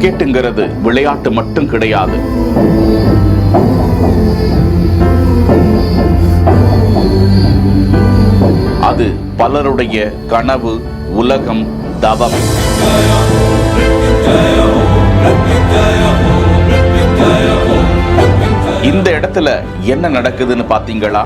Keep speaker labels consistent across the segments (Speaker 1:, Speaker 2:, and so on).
Speaker 1: கிரிக்கெட்டுங்கிறது விளையாட்டு மட்டும் கிடையாது. அது பலருடைய கனவு, உலகம், தவம். இந்த இடத்துல என்ன நடக்குதுன்னு பாத்தீங்களா?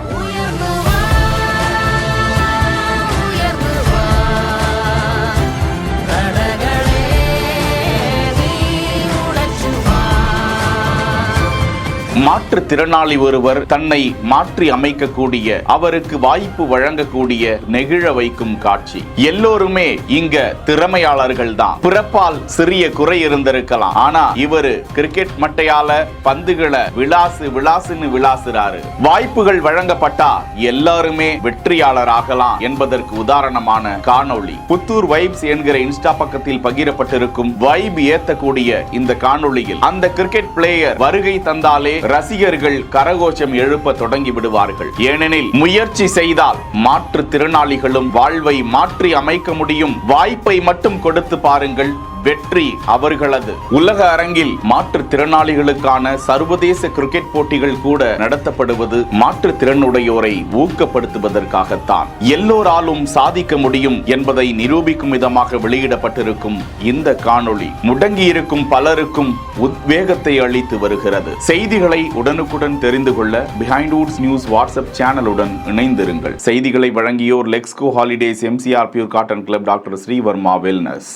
Speaker 1: மாற்றுத்திறனாளி ஒருவர் தன்னை மாற்றி அமைக்கக்கூடிய, அவருக்கு வாய்ப்பு வழங்கக்கூடிய, நெகிழ வைக்கும் காட்சி. எல்லோருமே இங்க திறமையாளர்கள் தான். பிறப்பால் சிறிய குறை இருந்திருக்கலாம், ஆனா இவரு கிரிக்கெட் மட்டையால பந்துகளை விளாசுன்னு விளாசுறாரு. வாய்ப்புகள் வழங்கப்பட்டா எல்லாருமே வெற்றியாளர் ஆகலாம் என்பதற்கு உதாரணமான காணொளி புத்தூர் வைப்ஸ் என்கிற இன்ஸ்டா பக்கத்தில் பகிரப்பட்டிருக்கும் வைப் ஏத்தக்கூடிய இந்த காணொளியில் அந்த கிரிக்கெட் பிளேயர் வருகை தந்தாலே ரசிகர்கள் கரகோஷம் எழுப்ப தொடங்கி விடுவார்கள். ஏனெனில் முயற்சி செய்தால் மாற்றுத்திறனாளிகளும் வாழ்வை மாற்றி அமைக்க முடியும். வாய்ப்பை மட்டும் கொடுத்து பாருங்கள், வெற்றி அவர்களது. உலக அரங்கில் மாற்றுத்திறனாளிகளுக்கான சர்வதேச கிரிக்கெட் போட்டிகள் கூட நடத்தப்படுவது மாற்றுத்திறனுடையோரை ஊக்கப்படுத்துவதற்காகத்தான். எல்லோராலும் சாதிக்க முடியும் என்பதை நிரூபிக்கும் விதமாக வெளியிடப்பட்டிருக்கும் இந்த காணொளி முடங்கியிருக்கும் பலருக்கும் உத்வேகத்தை அளித்து வருகிறது. செய்திகளை உடனுக்குடன் தெரிந்து கொள்ள பிஹைண்ட் வுட்ஸ் நியூஸ் வாட்ஸ்அப் சேனலுடன் இணைந்திருங்கள். செய்திகளை வழங்கியோர் Lexco Holidays, MCR pure cotton club, doctor Srivarma wellness.